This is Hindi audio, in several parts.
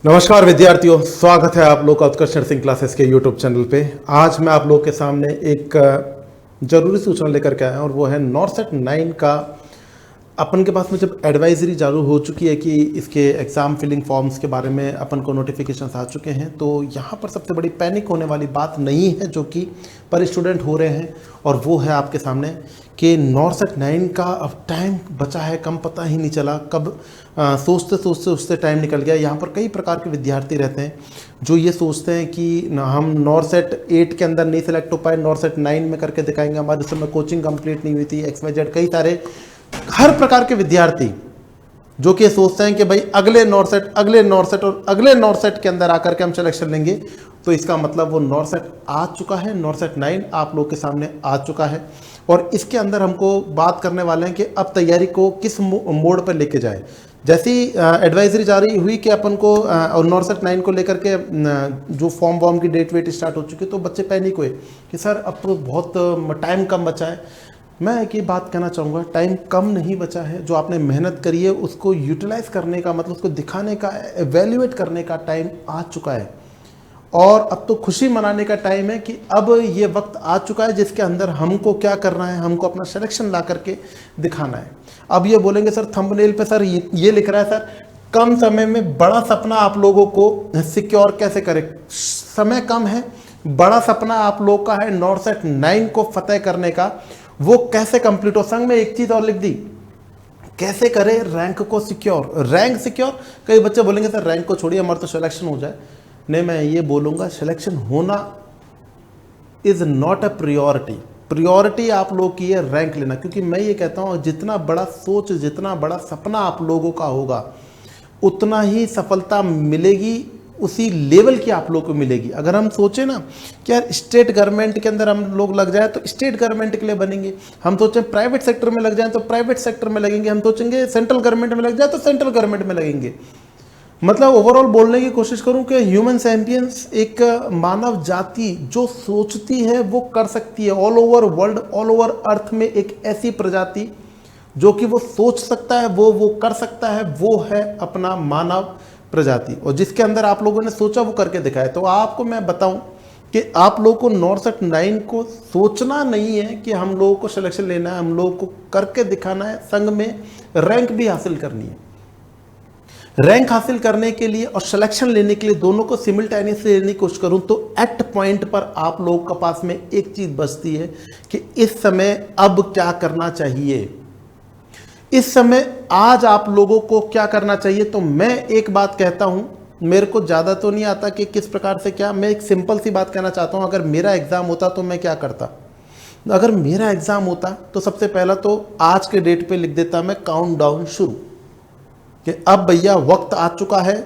नमस्कार विद्यार्थियों, स्वागत है आप लोग का उत्कर्ष नर्सिंग क्लासेस के यूट्यूब चैनल पे। आज मैं आप लोग के सामने एक जरूरी सूचना लेकर के आया और वो है नॉरसेट 9 का। अपन के पास में जब एडवाइजरी चालू हो चुकी है कि इसके एग्ज़ाम फिलिंग फॉर्म्स के बारे में अपन को नोटिफिकेशंस आ चुके हैं, तो यहाँ पर सबसे बड़ी पैनिक होने वाली बात नहीं है जो कि पर स्टूडेंट हो रहे हैं, और वो है आपके सामने कि नॉरसेट 9 का अब टाइम बचा है कम, पता ही नहीं चला कब सोचते सोचते टाइम निकल गया। यहाँ पर कई प्रकार के विद्यार्थी रहते हैं जो ये सोचते हैं कि हम नॉरसेट 8 के अंदर नहीं सिलेक्ट हो पाए, नॉरसेट 9 में करके दिखाएंगे, हमारे समय कोचिंग कंप्लीट नहीं हुई थी, XYZ। कई सारे हर प्रकार के विद्यार्थी जो कि सोचते हैं कि भाई अगले नॉरसेट और अगले नॉरसेट के अंदर आकर के हम सिलेक्शन लेंगे। तो इसका मतलब वो नॉरसेट आ चुका है, नॉरसेट 9 आप लोग के सामने आ चुका है, और इसके अंदर हमको बात करने वाले हैं कि अब तैयारी को किस मोड पर लेके जाए। जैसी एडवाइजरी जारी हुई कि अपन को और नॉरसेट 9 को लेकर के जो फॉर्म वॉर्म की डेट वेट स्टार्ट हो चुकी है, तो बच्चे पैनिक हुए कि सर अब तो बहुत टाइम कम बचा है। मैं एक ही बात कहना चाहूँगा, टाइम कम नहीं बचा है। जो आपने मेहनत करी है उसको यूटिलाइज करने का, मतलब उसको दिखाने का, एवेल्युएट करने का टाइम आ चुका है, और अब तो खुशी मनाने का टाइम है कि अब ये वक्त आ चुका है जिसके अंदर हमको क्या करना है, हमको अपना सिलेक्शन ला करके दिखाना है। अब ये बोलेंगे सर थंबनेल पे सर ये लिख रहा है सर कम समय में बड़ा सपना आप लोगों को सिक्योर कैसे करें। समय कम है, बड़ा सपना आप लोग का है नॉरसेट 9 को फतेह करने का। वो कैसे कंप्लीट हो, संग में एक चीज और लिख दी, कैसे करें रैंक को सिक्योर। रैंक सिक्योर, कई बच्चे बोलेंगे सर रैंक को छोड़िए हमारा तो सिलेक्शन हो जाए। नहीं, मैं ये बोलूँगा सिलेक्शन होना is not a priority. Priority आप लोग की है रैंक लेना, क्योंकि मैं ये कहता हूँ जितना बड़ा सोच, जितना बड़ा सपना आप लोगों का होगा, उतना ही सफलता मिलेगी, उसी लेवल की आप लोग को मिलेगी। अगर हम सोचें ना कि यार स्टेट गवर्नमेंट के अंदर हम लोग लग जाए तो स्टेट गवर्नमेंट के लिए बनेंगे, हम सोचें प्राइवेट सेक्टर में लग जाए तो प्राइवेट सेक्टर में लगेंगे, हम सोचेंगे सेंट्रल गवर्नमेंट में लग जाए तो सेंट्रल गवर्नमेंट में लगेंगे। मतलब ओवरऑल बोलने की कोशिश करूं कि ह्यूमन सैम्पियंस, एक मानव जाति जो सोचती है वो कर सकती है। All over world, all over earth में एक ऐसी प्रजाति जो कि वो सोच सकता है, वो कर सकता है, वो है अपना मानव प्रजाति, और जिसके अंदर आप लोगों ने सोचा वो करके दिखाया। तो आपको मैं बताऊं कि आप लोगों को नॉरसेट 9 को सोचना नहीं है कि हम लोगों को सिलेक्शन लेना है, हम लोगों को करके दिखाना है, संग में रैंक भी हासिल करनी है। रैंक हासिल करने के लिए और सिलेक्शन लेने के लिए दोनों को सिमिल्टेनियसली लेने की कोशिश करूं तो एट पॉइंट पर आप लोगों के पास में एक चीज बचती है कि इस समय अब क्या करना चाहिए। इस समय आज आप लोगों को क्या करना चाहिए। तो मैं एक बात कहता हूं, मेरे को ज़्यादा तो नहीं आता कि किस प्रकार से क्या, मैं एक सिंपल सी बात कहना चाहता हूं। अगर मेरा एग्ज़ाम होता तो मैं क्या करता। अगर मेरा एग्ज़ाम होता तो सबसे पहला तो आज के डेट पे लिख देता मैं काउंट डाउन शुरू, कि अब भैया वक्त आ चुका है।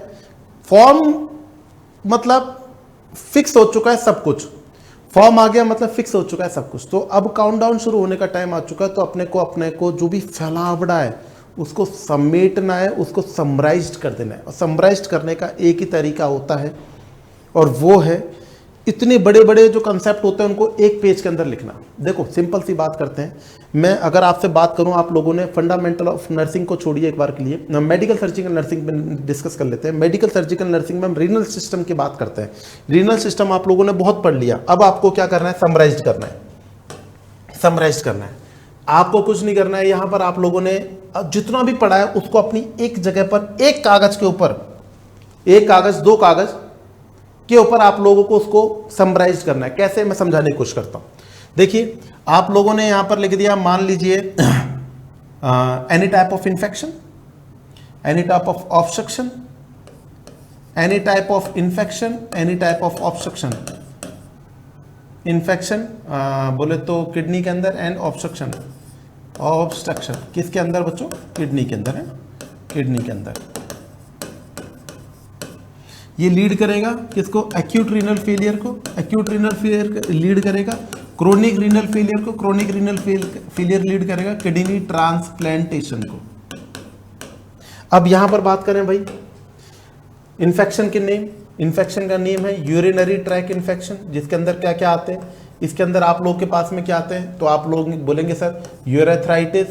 फॉर्म मतलब फिक्स हो चुका है सब कुछ, फॉर्म आ गया मतलब फिक्स हो चुका है सब कुछ। तो अब काउंटडाउन शुरू होने का टाइम आ चुका है। तो अपने को जो भी फैलावड़ा है उसको समेटना है, उसको समराइज्ड कर देना है, और समराइज्ड करने का एक ही तरीका होता है, और वो है इतने बड़े बड़े जो कंसेप्ट होते हैं उनको एक पेज के अंदर लिखना। देखो सिंपल सी बात करते हैं, मैं अगर आपसे बात करूं, आप लोगों ने फंडामेंटल ऑफ नर्सिंग को छोड़िए एक बार के लिए, मेडिकल सर्जिकल नर्सिंग में डिस्कस कर लेते हैं। मेडिकल सर्जिकल नर्सिंग में हम रीनल सिस्टम की बात करते हैं। रीनल सिस्टम आप लोगों ने बहुत पढ़ लिया, अब आपको क्या करना है, समराइज करना है। समराइज करना है, आपको कुछ नहीं करना है। यहाँ पर आप लोगों ने जितना भी पढ़ा है उसको अपनी एक जगह पर, एक कागज के ऊपर, एक कागज, दो कागज के ऊपर आप लोगों को उसको समराइज करना है। कैसे, मैं समझाने की कोशिश करता हूं। देखिए आप लोगों ने यहां पर लिख दिया, मान लीजिए any type of infection, any type of obstruction, any type of infection, any type of obstruction. Infection बोले तो किडनी के अंदर, एंड ऑब्स्ट्रक्शन, ऑब्स्ट्रक्शन किसके अंदर बच्चों, किडनी के अंदर है, किडनी के अंदर। ये लीड करेगा किसको, एक्यूट रीनल फेलियर को, एक्यूट रीनल फेलियर लीड करेगा, क्रोनिक रीनल फेलियर को, क्रोनिक रीनल फेलियर लीड करेगा किडनी ट्रांसप्लांटेशन को। अब यहां पर बात करें भाई इन्फेक्शन के नेम, इन्फेक्शन का नेम है यूरिनरी ट्रैक इन्फेक्शन, जिसके अंदर क्या क्या आते हैं। इसके अंदर आप लोग के पास में क्या आते हैं, तो आप लोग बोलेंगे सर यूरेथ्राइटिस,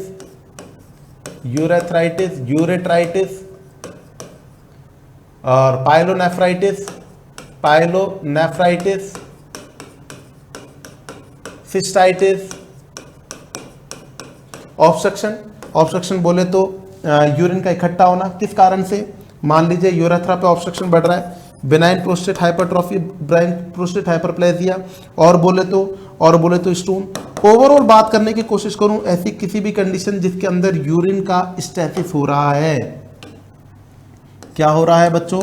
यूरेथ्राइटिस, यूरेट्राइटिस, और पाइलोनेफ्राइटिस, सिस्टाइटिस, ऑब्स्ट्रक्शन बोले तो यूरिन का इकट्ठा होना, किस कारण से, मान लीजिए यूरेथ्रा पे ऑब्स्ट्रक्शन बढ़ रहा है, benign prostate hypertrophy, benign prostate hyperplasia, और बोले तो स्टोन। ओवरऑल बात करने की कोशिश करूं, ऐसी किसी भी कंडीशन जिसके अंदर यूरिन का स्टैसिस हो रहा है, क्या हो रहा है बच्चों,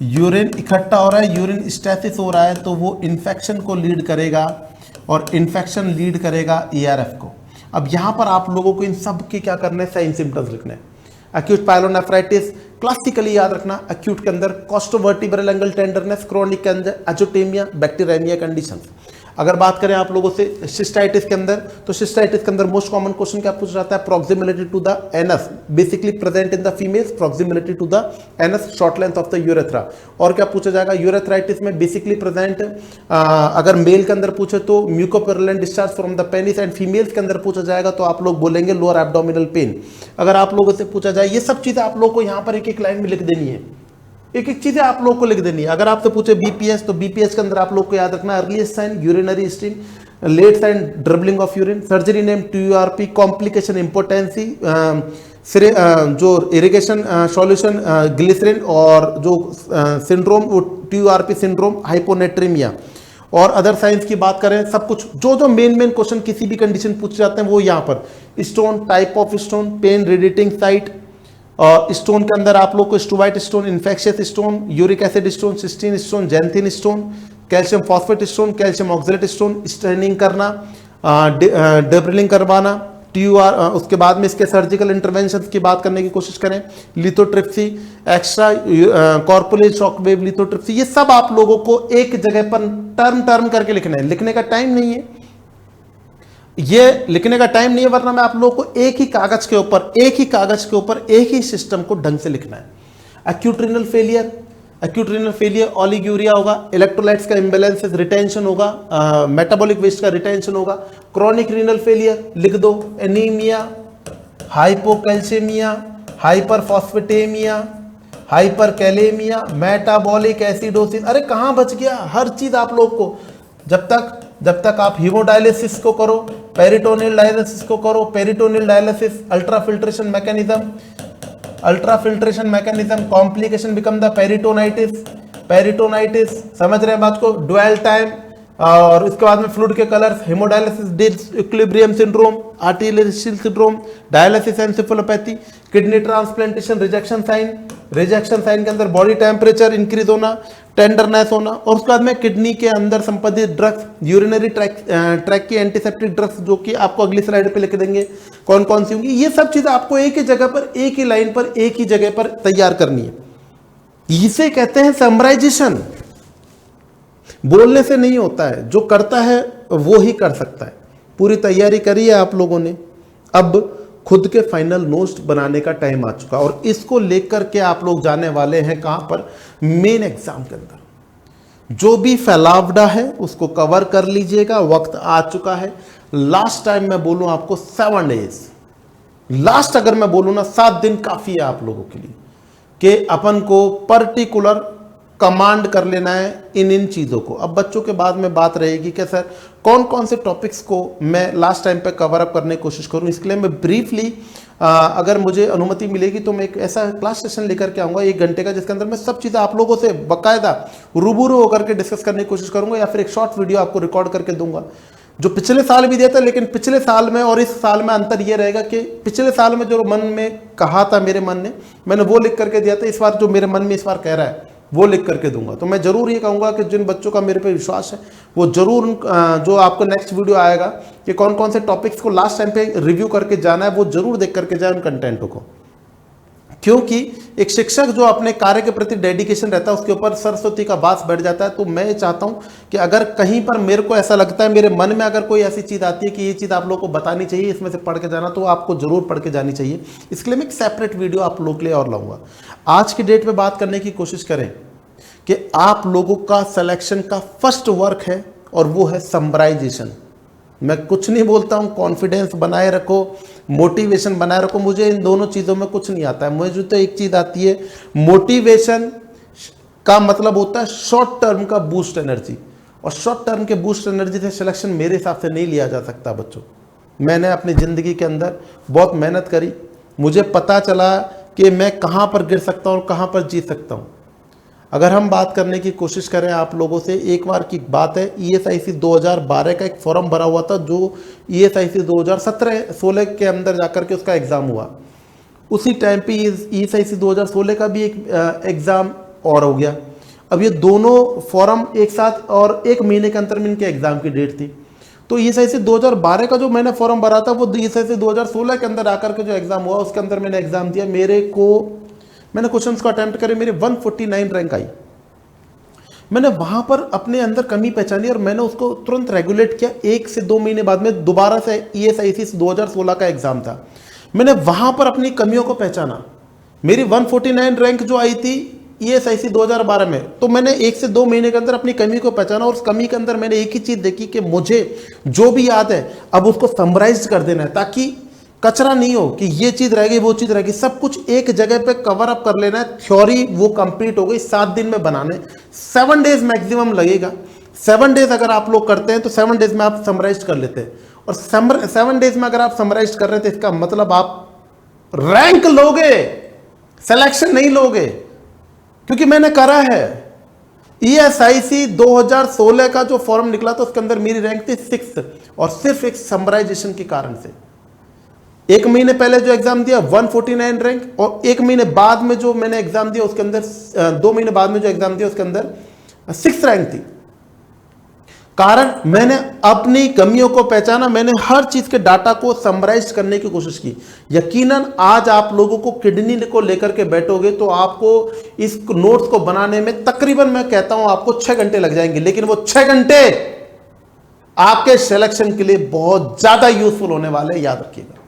यूरिन इकट्ठा हो रहा है, यूरिन स्टैसिस हो रहा है, तो वो इन्फेक्शन को लीड करेगा और इन्फेक्शन लीड करेगा ईआरएफ को। अब यहां पर आप लोगों को इन सब के क्या करना है, साइन सिम्टम्स लिखने हैं। एक्यूट पाइलोनेफ्राइटिस क्लासिकली याद रखना, एक्यूट के अंदर कोस्टोवर्टिब्रल एंगल टेंडरनेस, क्रोनिक के अंदर एजोटेमिया, बैक्टीरियमिया कंडीशन। अगर बात करें आप लोगों से सिस्टाइटिस के अंदर, तो सिस्टाइटिस के अंदर मोस्ट कॉमन क्वेश्चन क्या पूछा जाता है, proximity to the anus, basically present in the females, proximity to the anus, short length of the urethra. और क्या पूछा जाएगा, यूरेथ्राइटिस में बेसिकली प्रेजेंट, अगर मेल के अंदर पूछे तो mucopurulent discharge from the penis, and females के अंदर पूछा जाएगा तो आप लोग बोलेंगे लोअर एब्डोमिनल पेन। अगर आप लोगों से पूछा जाए, ये सब चीजें आप लोग को यहाँ पर एक एक लाइन में लिख देनी है, एक एक चीजें आप लोग को लिख देनी है। अगर आपसे पूछे बीपीएस, तो बीपीएस के अंदर आप लोग को याद रखना, अर्लीस्ट साइन यूरिनरी स्टीन, late sign dribbling of urine, surgery name TURP, complication impotency, जो इरिगेशन सॉल्यूशन ग्लिसरीन, और जो सिंड्रोम वो TURP सिंड्रोम, हाइपोनेट्रीमिया। और अदर साइंस की बात करें, सब कुछ जो मेन क्वेश्चन किसी भी कंडीशन पूछे जाते हैं वो यहाँ पर, stone, type of stone, pain, radiating site, और स्टोन के अंदर आप लोग को struvite stone, infectious stone, uric acid stone, cystine stone, xanthine stone, calcium phosphate stone, calcium oxalate stone, straining करना, डेब्रिलिंग करवाना, TUR। उसके बाद में इसके सर्जिकल इंटरवेंशन की बात करने की कोशिश करें, lithotripsy, extra corporal shockwave lithotripsy, ये सब आप लोगों को एक जगह पर टर्म करके लिखना है। लिखने का टाइम नहीं है, ये लिखने का टाइम नहीं है, वरना मैं आप लोगों को एक ही कागज के ऊपर एक ही सिस्टम को ढंग से लिखना है। एक्यूट रीनल फेलियर ओलिग्यूरिया होगा, इलेक्ट्रोलाइट्स का इम्बैलेंस, रिटेंशन होगा, मेटाबॉलिक वेस्ट का रिटेंशन होगा। क्रोनिक रीनल फेलियर लिख दो, anaemia, hypocalcaemia, hyperphosphataemia, hyperkalaemia, metabolic acidosis. अरे कहां बच गया, हर चीज आप लोग को, जब तक आप हीमोडायलिसिस को करो, पेरिटोनियल डायलिसिस को करो, peritoneal dialysis, ultrafiltration mechanism, complication become the peritonitis, समझ रहे हैं बात को, ड्वेल टाइम, और उसके बाद में फ्लूइड के colours, haemodialysis disequilibrium syndrome, arterial syndrome, dialysis encephalopathy, kidney transplantation, rejection sign के अंदर बॉडी टेम्परेचर इंक्रीज होना, टेंडरनेस होना, और उसके बाद में किडनी के अंदर संबंधित ड्रग्स, यूरिनरी ट्रैक की एंटीसेप्टिक ड्रग्स, जो कि आपको अगली स्लाइड पे लिख देंगे कौन कौन सी होंगी। ये सब चीजें आपको एक ही जगह पर, एक ही लाइन पर, एक ही जगह पर तैयार करनी है। इसे कहते हैं समराइजेशन। बोलने से नहीं होता है, जो करता है वो ही कर सकता है। पूरी तैयारी करी है आप लोगों ने, अब खुद के फाइनल नोट्स बनाने का टाइम आ चुका, और इसको लेकर के आप लोग जाने वाले हैं कहां पर, मेन एग्जाम के अंदर। जो भी फैलावड़ा है उसको कवर कर लीजिएगा, वक्त आ चुका है। लास्ट टाइम मैं बोलूं आपको 7 डेज, लास्ट अगर मैं बोलूं ना 7 दिन काफी है आप लोगों के लिए, कि अपन को पर्टिकुलर कमांड कर लेना है इन चीज़ों को। अब बच्चों के बाद में बात रहेगी कि सर कौन कौन से टॉपिक्स को मैं लास्ट टाइम पे कवर अप करने की कोशिश करूं। इसके लिए मैं ब्रीफली, अगर मुझे अनुमति मिलेगी तो मैं एक ऐसा क्लास सेशन लेकर के आऊँगा 1 घंटे का, जिसके अंदर मैं सब चीज़ें आप लोगों से बाकायदा रूबरू होकर के डिस्कस करने की कोशिश करूँगा, या फिर एक शॉर्ट वीडियो आपको रिकॉर्ड करके दूंगा, जो पिछले साल भी दिया था। लेकिन पिछले साल में और इस साल में अंतर ये रहेगा कि पिछले साल में जो मन में कहा था मेरे मन ने, मैंने वो लिख करके दिया था। इस बार जो मेरे मन में इस बार कह रहा है वो लिख करके दूंगा। तो मैं जरूर ये कहूँगा कि जिन बच्चों का मेरे पे विश्वास है वो जरूर, जो आपको नेक्स्ट वीडियो आएगा कि कौन कौन से टॉपिक्स को लास्ट टाइम पे रिव्यू करके जाना है, वो जरूर देख करके जाए उन कंटेंटों को। क्योंकि एक शिक्षक जो अपने कार्य के प्रति डेडिकेशन रहता है, उसके ऊपर सरस्वती का वास बैठ जाता है। तो मैं चाहता हूं कि अगर कहीं पर मेरे को ऐसा लगता है, मेरे मन में अगर कोई ऐसी चीज़ आती है कि ये चीज़ आप लोग को बतानी चाहिए, इसमें से पढ़ के जाना, तो आपको जरूर पढ़ के जानी चाहिए। इसके लिए मैं एक सेपरेट वीडियो आप लोग के लिए और लाऊंगा। आज की डेट में बात करने की कोशिश करें कि आप लोगों का सिलेक्शन का फर्स्ट वर्क है, और वो है समराइजेशन। मैं कुछ नहीं बोलता हूँ, कॉन्फिडेंस बनाए रखो, मोटिवेशन बनाए रखो। मुझे इन दोनों चीज़ों में कुछ नहीं आता है। मुझे तो एक चीज़ आती है, मोटिवेशन का मतलब होता है शॉर्ट टर्म का बूस्ट एनर्जी, और शॉर्ट टर्म के बूस्ट एनर्जी से सिलेक्शन मेरे हिसाब से नहीं लिया जा सकता बच्चों। मैंने अपनी ज़िंदगी के अंदर बहुत मेहनत करी, मुझे पता चला कि मैं कहाँ पर गिर सकता हूँ और कहाँ पर जीत सकता हूँ। अगर हम बात करने की कोशिश करें आप लोगों से, एक बार की बात है, ESIC 2012 का एक फॉर्म भरा हुआ था, जो ESIC 2017-16 के अंदर जाकर के उसका एग्ज़ाम हुआ। उसी टाइम पे ESIC 2016 का भी एक एग्ज़ाम और हो गया। अब ये दोनों फॉर्म एक साथ और एक महीने के अंतर में इनके एग्ज़ाम की डेट थी। तो ESIC 2012 का जो मैंने फॉर्म भरा था, वो ESIC 2016 के अंदर आकर के जो एग्ज़ाम हुआ उसके अंदर मैंने एग्ज़ाम दिया। मैंने क्वेश्चंस को अटेम्प्ट करे, मेरे 149 रैंक आई। मैंने वहां पर अपने अंदर कमी पहचानी और मैंने उसको तुरंत रेगुलेट किया। 1 से 2 महीने बाद में दोबारा से ESIC 2016 का एग्जाम था, मैंने वहां पर अपनी कमियों को पहचाना। मेरी 149 रैंक जो आई थी ESIC 2012 में, तो मैंने 1 से 2 महीने के अंदर अपनी कमी को पहचाना, और उस कमी के अंदर मैंने एक ही चीज देखी कि मुझे जो भी याद है अब उसको समराइज कर देना है, ताकि कचरा नहीं हो कि ये चीज रह गई वो चीज रह गई, सब कुछ एक जगह पे कवर अप कर लेना है। थ्योरी वो कंप्लीट हो गई 7 दिन में बनाने, 7 डेज मैक्सिमम लगेगा। 7 डेज अगर आप लोग करते हैं तो 7 डेज में आप समराइज कर लेते हैं, और 7 डेज में अगर आप समराइज कर रहे थे, इसका मतलब आप रैंक लोगे, सिलेक्शन नहीं लोगे, क्योंकि मैंने करा है। ESIC 2016 का जो फॉर्म निकला था उसके अंदर मेरी रैंक थी 6th, और सिर्फ एक समराइजेशन के कारण से। 1 महीने पहले जो एग्जाम दिया 149 रैंक, और 1 महीने बाद में जो मैंने एग्जाम दिया उसके अंदर 2 महीने बाद में जो एग्जाम दिया उसके अंदर 6th रैंक थी। कारण मैंने अपनी कमियों को पहचाना, मैंने हर चीज के डाटा को समराइज करने की कोशिश की। यकीनन आज आप लोगों को किडनी को लेकर के बैठोगे तो आपको इस नोट्स को बनाने में तकरीबन मैं कहता हूं आपको 6 घंटे लग जाएंगे, लेकिन वो 6 घंटे आपके सिलेक्शन के लिए बहुत ज्यादा यूजफुल होने वाले, याद रखिएगा।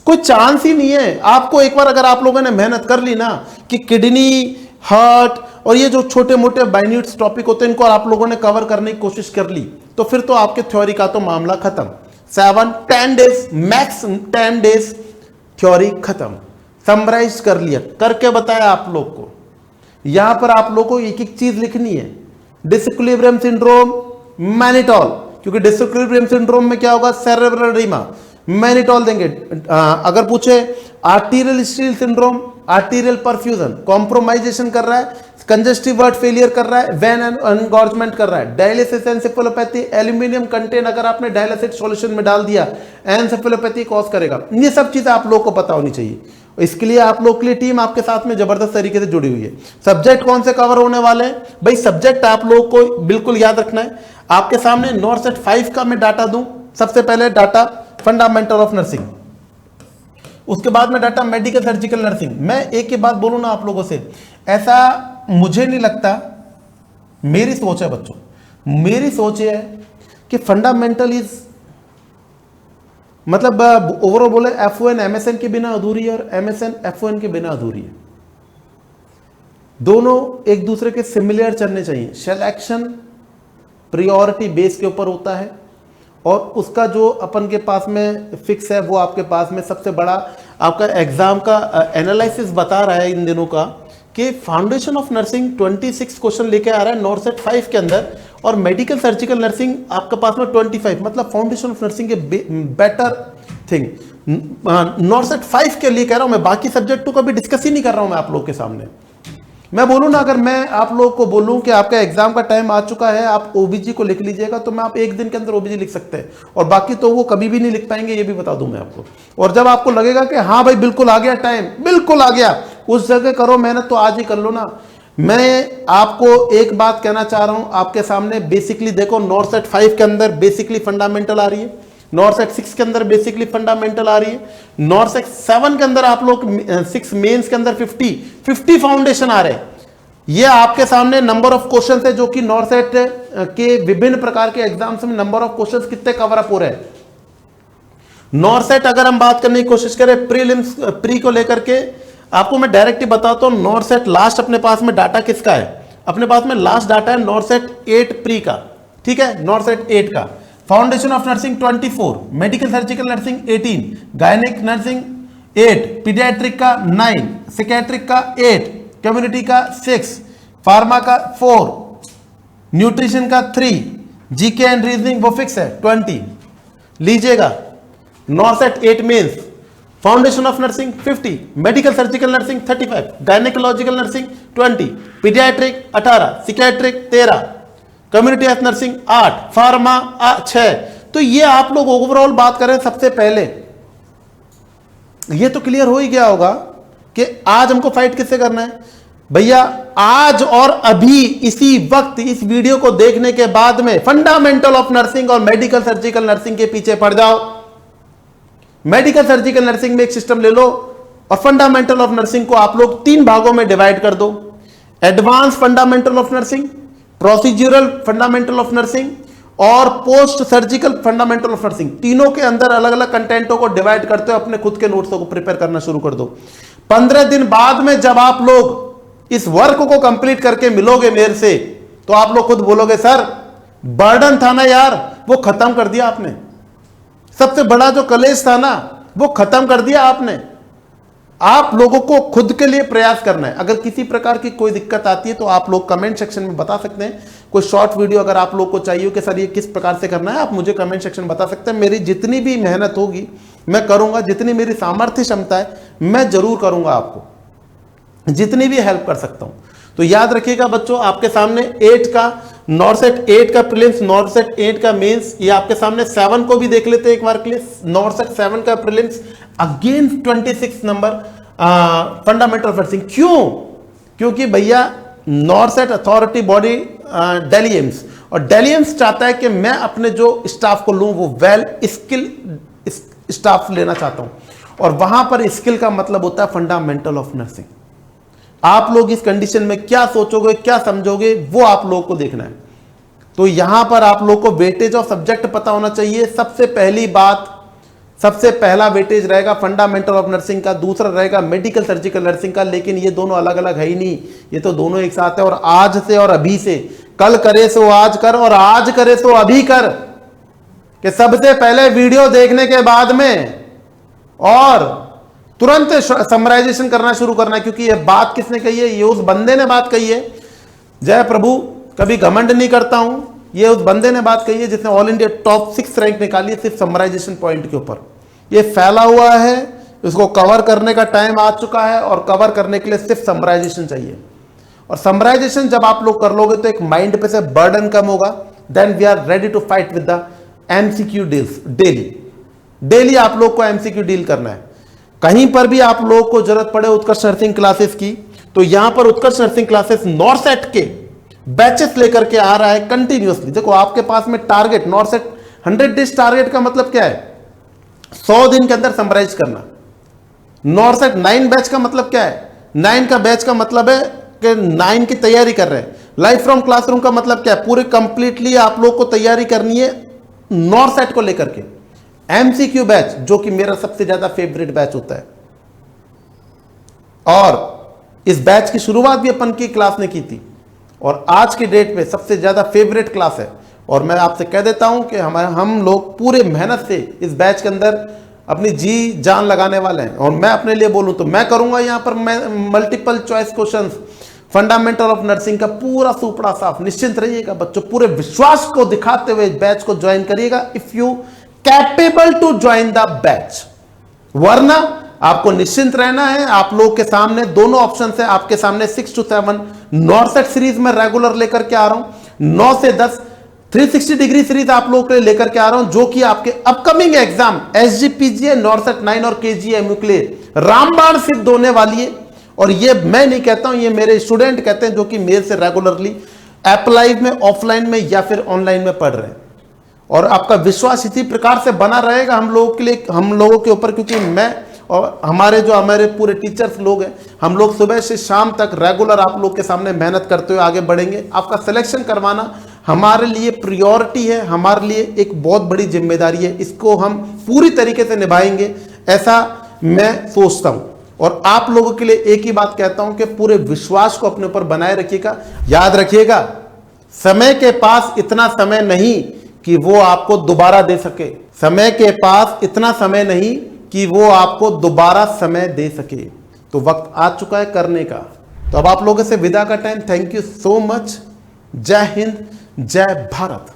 कोई चांस ही नहीं है। आपको एक बार अगर आप लोगों ने मेहनत कर ली ना कि किडनी, हार्ट और ये जो छोटे मोटे बाइन्यूट्स टॉपिक होते हैं इनको आप लोगों ने कवर करने की कोशिश कर ली, तो फिर तो आपके थ्योरी का तो मामला खत्म। 7-10 डेज मैक्स, 10 डेज थ्योरी खत्म, समराइज कर लिया, करके बताया आप लोग को। यहां पर आप लोग को एक एक चीज लिखनी है। डिसइक्विलिब्रियम सिंड्रोम, मैनिटॉल, क्योंकि डिसइक्विलिब्रियम सिंड्रोम में क्या होगा, सेरेब्रल एडिमा, मैनिटॉल देंगे। अगर पूछे arterial steel syndrome, arterial perfusion, compromisation कर रहा है, कंजेस्टिव हार्ट फेलियर कर रहा है, वेन एनगॉर्जमेंट कर रहा है, डायलिसिस एंसेफेलोपैथी, एल्यूमिनियम कंटेंट अगर आपने डायलिसिस सॉल्यूशन में डाल दिया एंसेफेलोपैथी कॉज करेगा। ये सब चीजें आप लोग को पता होनी चाहिए। इसके लिए आप लोग के लिए टीम आपके साथ में जबरदस्त तरीके से जुड़ी हुई है। सब्जेक्ट कौन से कवर होने वाले हैं भाई, सब्जेक्ट आप लोग को बिल्कुल याद रखना है। आपके सामने नॉर्सेट 5 का मैं डाटा दूं। सबसे पहले डाटा फंडामेंटल ऑफ नर्सिंग, उसके बाद में डाटा मेडिकल सर्जिकल नर्सिंग। मैं एक ही बात बोलूं ना आप लोगों से, ऐसा मुझे नहीं लगता, मेरी सोच है बच्चों, मेरी सोच है कि फंडामेंटल इज मतलब ओवरऑल बोले F1 MSN के बिना अधूरी है और MSN F1 के बिना अधूरी है। दोनों एक दूसरे के सिमिलर चलने चाहिए। सिलेक्शन प्रायोरिटी बेस के ऊपर होता है, और उसका जो अपन के पास में फिक्स है वो आपके पास में सबसे बड़ा आपका एग्जाम का एनालिसिस बता रहा है इन दिनों का कि फाउंडेशन ऑफ नर्सिंग 26 क्वेश्चन लेके आ रहा है नॉर्सेट 5 के अंदर, और मेडिकल सर्जिकल नर्सिंग आपके पास में 25, मतलब फाउंडेशन ऑफ नर्सिंग के बेटर थिंग। नॉर्सेट 5 के लिए कह रहा हूं मैं, बाकी सब्जेक्टों का भी डिस्कस ही नहीं कर रहा हूं मैं आप लोग के सामने। मैं बोलूं ना, अगर मैं आप लोग को बोलूं कि आपका एग्जाम का टाइम आ चुका है, आप ओबीजी को लिख लीजिएगा, तो मैं आप एक दिन के अंदर ओबीजी लिख सकते हैं, और बाकी तो वो कभी भी नहीं लिख पाएंगे, ये भी बता दूं मैं आपको। और जब आपको लगेगा कि हाँ भाई बिल्कुल आ गया टाइम, बिल्कुल आ गया, उस जगह करो मेहनत, तो आज ही कर लो ना। मैं आपको एक बात कहना चाह रहा हूं आपके सामने, बेसिकली देखो नॉर्सेट 5 के अंदर बेसिकली फंडामेंटल आ रही है, नॉर्सेट 6 के अंदर बेसिकली फंडामेंटल आ रही है, नॉर्सेट 7 के अंदर आप लोग 6 मेंस के अंदर 50 फाउंडेशन आ रहे हैं। ये आपके सामने नंबर ऑफ क्वेश्चंस है जो कि नॉर्सेट के विभिन्न प्रकार के एग्जाम्स में नंबर ऑफ क्वेश्चंस कितने कवर अप हो रहे हैं। नॉर्सेट अगर हम बात करने की कोशिश करें प्रीलिम्स प्री को लेकर के, आपको मैं डायरेक्ट ही बताता हूं, नॉर्सेट लास्ट अपने पास में डाटा किसका है, अपने पास में लास्ट डाटा है नॉर्सेट 8 प्री का, ठीक है, नॉर्सेट 8 का। Foundation of nursing 24, medical surgical nursing 18, gynaec nursing 8, paediatric का 9, साइकेट्रिक का 8, कम्युनिटी का 6, फार्मा का 4, न्यूट्रिशन का 3, जीके एंड रीजनिंग वो फिक्स है 20 लीजिएगा। NORCET 8 mains, foundation of nursing 50, medical surgical nursing 35, gynaecological nursing 20, paediatric 18, psychiatric 13, community health nursing 8, pharma 6। तो ये आप लोग ओवरऑल बात करें सबसे पहले, ये तो क्लियर हो ही गया होगा कि आज हमको फाइट किससे करना है भैया। आज और अभी इसी वक्त इस वीडियो को देखने के बाद में फंडामेंटल ऑफ नर्सिंग और मेडिकल सर्जिकल नर्सिंग के पीछे पड़ जाओ। मेडिकल सर्जिकल नर्सिंग में एक सिस्टम ले लो और फंडामेंटल ऑफ नर्सिंग को आप लोग 3 भागों में डिवाइड कर दो। Advance fundamental of nursing, procedural fundamental of nursing और post surgical fundamental of nursing. तीनों के अंदर अलग अलग कंटेंटों को डिवाइड करते हो, अपने खुद के नोट्सों को प्रिपेयर करना शुरू कर दो। 15 दिन बाद में जब आप लोग इस वर्क को कंप्लीट करके मिलोगे मेरे से, तो आप लोग खुद बोलोगे सर बर्डन था ना यार, वो खत्म कर दिया आपने। सबसे बड़ा जो कलेश था ना, वो खत्म कर दिया आपने। आप लोगों को खुद के लिए प्रयास करना है। अगर किसी प्रकार की कोई दिक्कत आती है तो आप लोग कमेंट सेक्शन में बता सकते हैं। कोई शॉर्ट वीडियो अगर आप लोग को चाहिए हो कि सर ये किस प्रकार से करना है, आप मुझे कमेंट सेक्शन में बता सकते हैं। मेरी जितनी भी मेहनत होगी मैं करूंगा, जितनी मेरी सामर्थ्य क्षमता है मैं जरूर करूंगा, आपको जितनी भी हेल्प कर सकता हूं। तो याद रखिएगा बच्चों, आपके सामने 8 का नॉर्सेट 8 का प्रीलिम्स, नॉर्सेट 8 का मेंस, ये आपके सामने 7 को भी देख लेते हैं एक बार के लिए। नॉर्सेट 7 का prelims again 26 number fundamental of nursing. क्यों? क्योंकि भैया नॉर्सेट अथॉरिटी बॉडी दिल्ली एम्स, और दिल्ली एम्स चाहता है कि मैं अपने जो स्टाफ को लूं वो वेल स्किल स्टाफ लेना चाहता हूं, और वहां पर स्किल का मतलब होता है फंडामेंटल ऑफ नर्सिंग। आप लोग इस कंडीशन में क्या सोचोगे, क्या समझोगे, वो आप लोगों को देखना है। तो यहां पर आप लोग को वेटेज ऑफ सब्जेक्ट पता होना चाहिए। सबसे पहली बात, सबसे पहला वेटेज रहेगा फंडामेंटल ऑफ नर्सिंग का, दूसरा रहेगा मेडिकल सर्जिकल नर्सिंग का। लेकिन ये दोनों अलग अलग है ही नहीं, ये तो दोनों एक साथ है। और आज से और अभी से, कल करे सो आज कर और आज करे सो अभी कर, कि सबसे पहले वीडियो देखने के बाद में और तुरंत समराइजेशन करना शुरू करना है। क्योंकि ये बात किसने कही है? ये उस बंदे ने बात कही है। जय प्रभु, कभी घमंड नहीं करता हूं, ये उस बंदे ने बात कही है जिसने ऑल इंडिया टॉप 6 रैंक निकाली है सिर्फ समराइजेशन पॉइंट के ऊपर। ये फैला हुआ है, इसको कवर करने का टाइम आ चुका है, और कवर करने के लिए सिर्फ समराइजेशन चाहिए। और समराइजेशन जब आप लोग कर लोगे तो एक माइंड पे से बर्डन कम होगा। Then we are ready to fight with the MCQ deals. Daily आप लोग को एमसीक्यू डील करना है। कहीं पर भी आप लोग को जरूरत पड़े उत्कर्ष नर्सिंग क्लासेस की, तो यहां पर उत्कर्ष नर्सिंग क्लासेस नॉर्सेट के बैचेस लेकर के आ रहा है कंटिन्यूअसली। देखो आपके पास में टारगेट नॉर्सेट 100 डेज टारगेट का मतलब क्या है? 100 दिन के अंदर समराइज करना। नॉर्सेट 9 बैच का मतलब क्या है? 9 का बैच का मतलब है कि 9 की तैयारी कर रहे हैं। लाइफ फ्रॉम क्लासरूम का मतलब क्या है? पूरे कंप्लीटली आप लोग को तैयारी करनी है नॉर्सेट को लेकर के। एमसीक्यू बैच जो कि मेरा सबसे ज्यादा फेवरेट बैच होता है, और इस बैच की शुरुआत भी अपन की क्लास ने की थी, और आज की डेट पे सबसे ज्यादा फेवरेट क्लास है। और मैं आपसे कह देता हूं कि हम लोग पूरे मेहनत से इस बैच के अंदर अपनी जी जान लगाने वाले हैं। और मैं अपने लिए बोलूं तो मैं करूंगा यहां पर multiple choice questions, fundamental of nursing का पूरा सुपड़ा साफ। निश्चिंत रहिएगा बच्चों, पूरे विश्वास को दिखाते हुए बैच को ज्वाइन करिएगा if you capable to join the batch. वरना आपको निश्चिंत रहना है। आप लोग के सामने दोनों ऑप्शन है। आपके सामने 6 to 7 नॉर्सेट सीरीज में रेगुलर लेकर के आ रहा हूं, 9 से 10 360 डिग्री सीरीज आप लोग के लिए लेकर के आ रहा हूं, जो कि आपके अपकमिंग एग्जाम एसजीपीजीए, नॉर्सेट 9 और केजीएमयू के लिए रामबाण सिद्ध होने वाली है। और ये मैं नहीं कहता हूं, ये मेरे स्टूडेंट कहते हैं जो कि मेरे से रेगुलरली एप्लाइव में, ऑफलाइन में या फिर ऑनलाइन में पढ़ रहे हैं। और आपका विश्वास इसी प्रकार से बना रहेगा हम लोगों के लिए, हम लोगों के ऊपर, क्योंकि मैं और हमारे पूरे टीचर्स लोग हैं, हम लोग सुबह से शाम तक रेगुलर आप लोग के सामने मेहनत करते हुए आगे बढ़ेंगे। आपका सिलेक्शन करवाना हमारे लिए प्रायोरिटी है, हमारे लिए एक बहुत बड़ी जिम्मेदारी है। इसको हम पूरी तरीके से निभाएंगे, ऐसा मैं सोचता हूं। और आप लोगों के लिए एक ही बात कहता हूं कि पूरे विश्वास को अपने ऊपर बनाए रखिएगा। याद रखिएगा, समय के पास इतना समय नहीं कि वो आपको दोबारा दे सके। समय के पास इतना समय नहीं कि वो आपको दोबारा समय दे सके। तो वक्त आ चुका है करने का। तो अब आप लोगों से विदा का time. Thank you so much. जय हिंद, जय भारत।